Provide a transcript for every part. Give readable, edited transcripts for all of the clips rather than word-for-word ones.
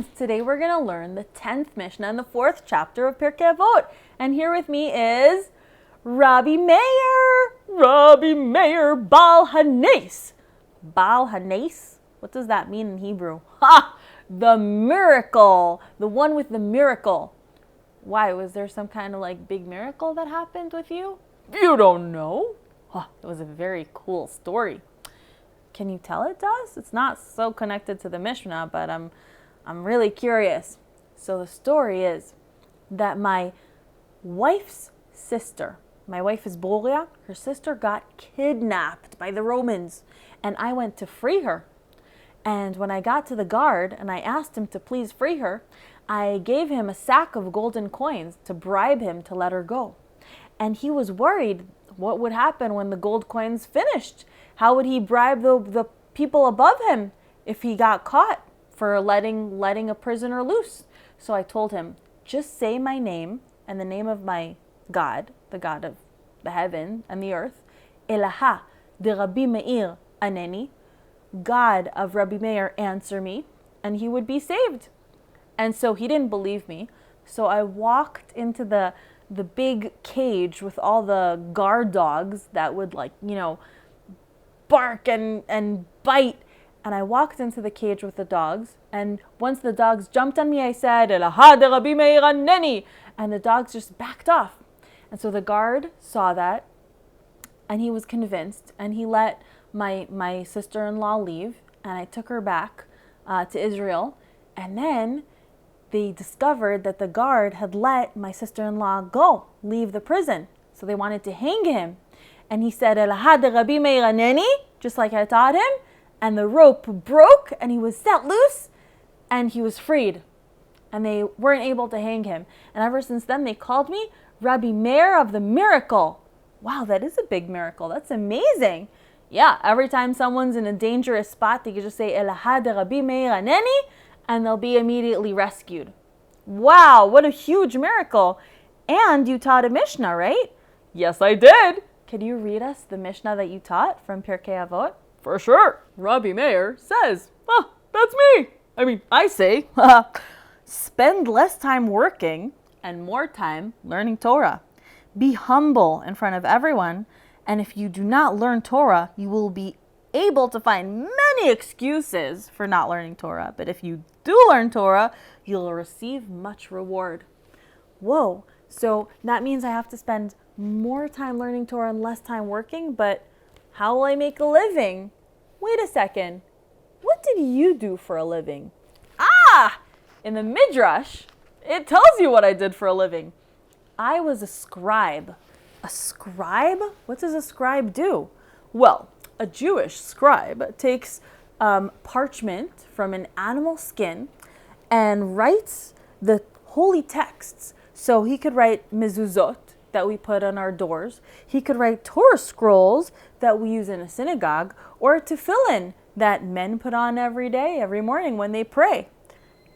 friends, today we're going to learn the 10th Mishnah in the 4th chapter of Pirkei Avot. And here with me is Rabbi Meir Baal Hanes. Baal Hanes? What does that mean in Hebrew? Ha! The miracle. The one with the miracle. Why? Was there some kind of big miracle that happened with you? You don't know? Oh, it was a very cool story. Can you tell it to us? It's not so connected to the Mishna, but I'm really curious. So the story is that my wife's sister, my wife is Boria, her sister got kidnapped by the Romans, and I went to free her. And when I got to the guard and I asked him to please free her, I gave him a sack of golden coins to bribe him to let her go. And he was worried what would happen when the gold coins finished. How would he bribe the people above him if he got caught for letting a prisoner loose? So I told him, just say my name and the name of my God, the God of the heaven and the earth, Elaha de Rabbi Meir Aneni, God of Rabbi Meir, answer me, and he would be saved. And so he didn't believe me. So I walked into the big cage with all the guard dogs that would bark and bite. And I walked into the cage with the dogs. And once the dogs jumped on me, I said, Elaha de Rabbi Meir Aneni. And the dogs just backed off. And so the guard saw that and he was convinced, and he let my sister-in-law leave, and I took her back to Israel. And then they discovered that the guard had let my sister-in-law leave the prison. So they wanted to hang him. And he said, Elaha de Rabbi Meir Aneni, just like I taught him. And the rope broke and he was set loose and he was freed. And they weren't able to hang him. And ever since then, they called me Rabbi Meir of the miracle. Wow, that is a big miracle. That's amazing. Yeah, every time someone's in a dangerous spot, they can just say, Elaha de Rabbi Meir Aneni, and they'll be immediately rescued. Wow, what a huge miracle. And you taught a Mishnah, right? Yes, I did. Can you read us the Mishnah that you taught from Pirkei Avot? For sure. Rabbi Meir says, that's me. I say, spend less time working and more time learning Torah. Be humble in front of everyone. And if you do not learn Torah, you will be able to find many excuses for not learning Torah. But if you do learn Torah, you'll receive much reward. Whoa. So that means I have to spend more time learning Torah and less time working, but how will I make a living? Wait a second. What did you do for a living? In the Midrash, it tells you what I did for a living. I was a scribe. A scribe? What does a scribe do? Well, a Jewish scribe takes parchment from an animal skin and writes the holy texts. So he could write mezuzot that we put on our doors. He could write Torah scrolls that we use in a synagogue, or tefillin that men put on every day, every morning when they pray.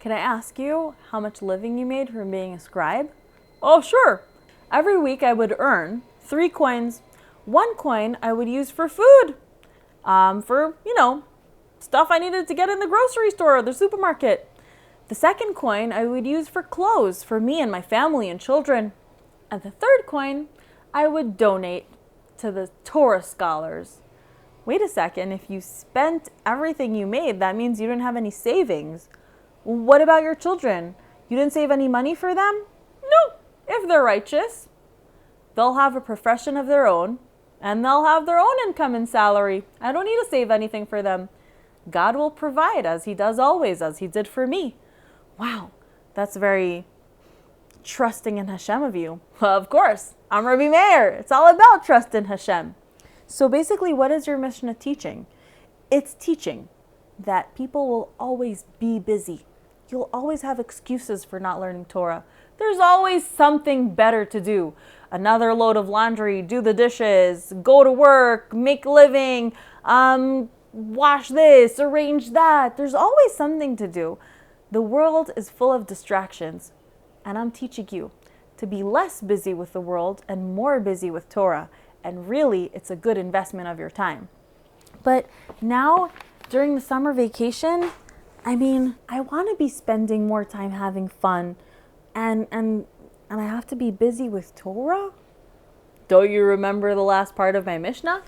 Can I ask you how much living you made from being a scribe? Oh, sure. Every week I would earn 3 coins. 1 coin I would use for food, for stuff I needed to get in the grocery store or the supermarket. The 2nd coin I would use for clothes for me and my family and children. And the 3rd coin I would donate to the Torah scholars. Wait a second, if you spent everything you made, that means you didn't have any savings. What about your children? You didn't save any money for them? No. If they're righteous, they'll have a profession of their own, and they'll have their own income and salary. I don't need to save anything for them. God will provide, as he does always, as he did for me. Wow, that's very trusting in Hashem of you. Of course, I'm Rabbi Meir. It's all about trust in Hashem. So basically, what is your Mishnah teaching? It's teaching that people will always be busy. You'll always have excuses for not learning Torah. There's always something better to do. Another load of laundry, do the dishes, go to work, make a living, wash this, arrange that. There's always something to do. The world is full of distractions, and I'm teaching you to be less busy with the world and more busy with Torah. And really, it's a good investment of your time. But now, during the summer vacation, I mean, I want to be spending more time having fun and I have to be busy with Torah? Don't you remember the last part of my Mishnah?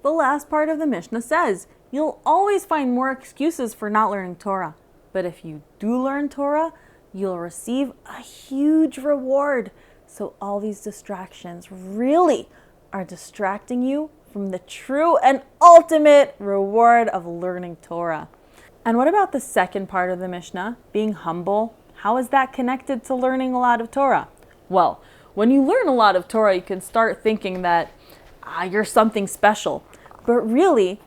The last part of the Mishnah says, you'll always find more excuses for not learning Torah. But if you do learn Torah, you'll receive a huge reward. So all these distractions really are distracting you from the true and ultimate reward of learning Torah. And what about the second part of the Mishnah, being humble? How is that connected to learning a lot of Torah? Well, when you learn a lot of Torah, you can start thinking that you're something special. But really,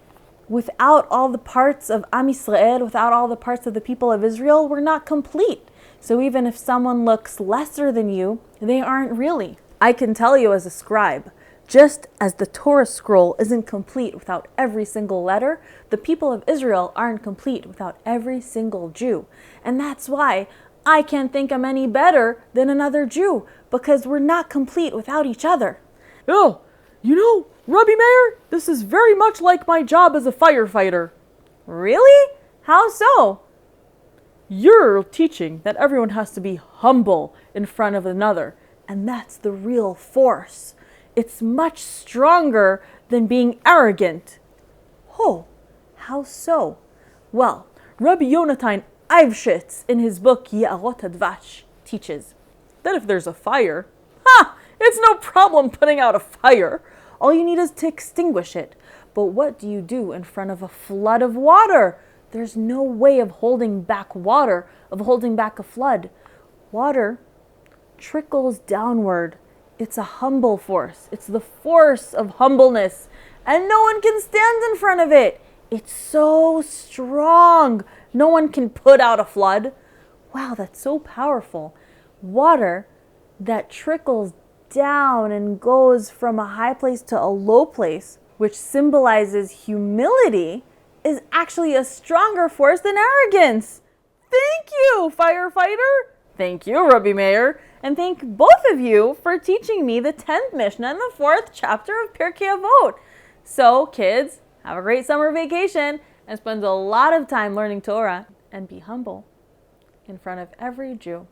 without all the parts of Am Yisrael, without all the parts of the people of Israel, we're not complete. So even if someone looks lesser than you, they aren't really. I can tell you as a scribe, just as the Torah scroll isn't complete without every single letter, the people of Israel aren't complete without every single Jew. And that's why I can't think I'm any better than another Jew, because we're not complete without each other. Oh, Rabbi Meir, this is very much like my job as a firefighter. Really? How so? You're teaching that everyone has to be humble in front of another, and that's the real force. It's much stronger than being arrogant. Oh, how so? Well, Rabbi Yonatan Eivshitz in his book Ye'arot HaDvash teaches that if there's a fire, it's no problem putting out a fire. All you need is to extinguish it. But what do you do in front of a flood of water? There's no way of holding back water, of holding back a flood. Water trickles downward. It's a humble force. It's the force of humbleness. And no one can stand in front of it. It's so strong. No one can put out a flood. Wow, that's so powerful. Water that trickles down and goes from a high place to a low place, which symbolizes humility, is actually a stronger force than arrogance. Thank you, firefighter. Thank you, Rabbi Meir. And thank both of you for teaching me the 10th Mishnah and the 4th chapter of Pirkei Avot. So, kids, have a great summer vacation and spend a lot of time learning Torah and be humble in front of every Jew.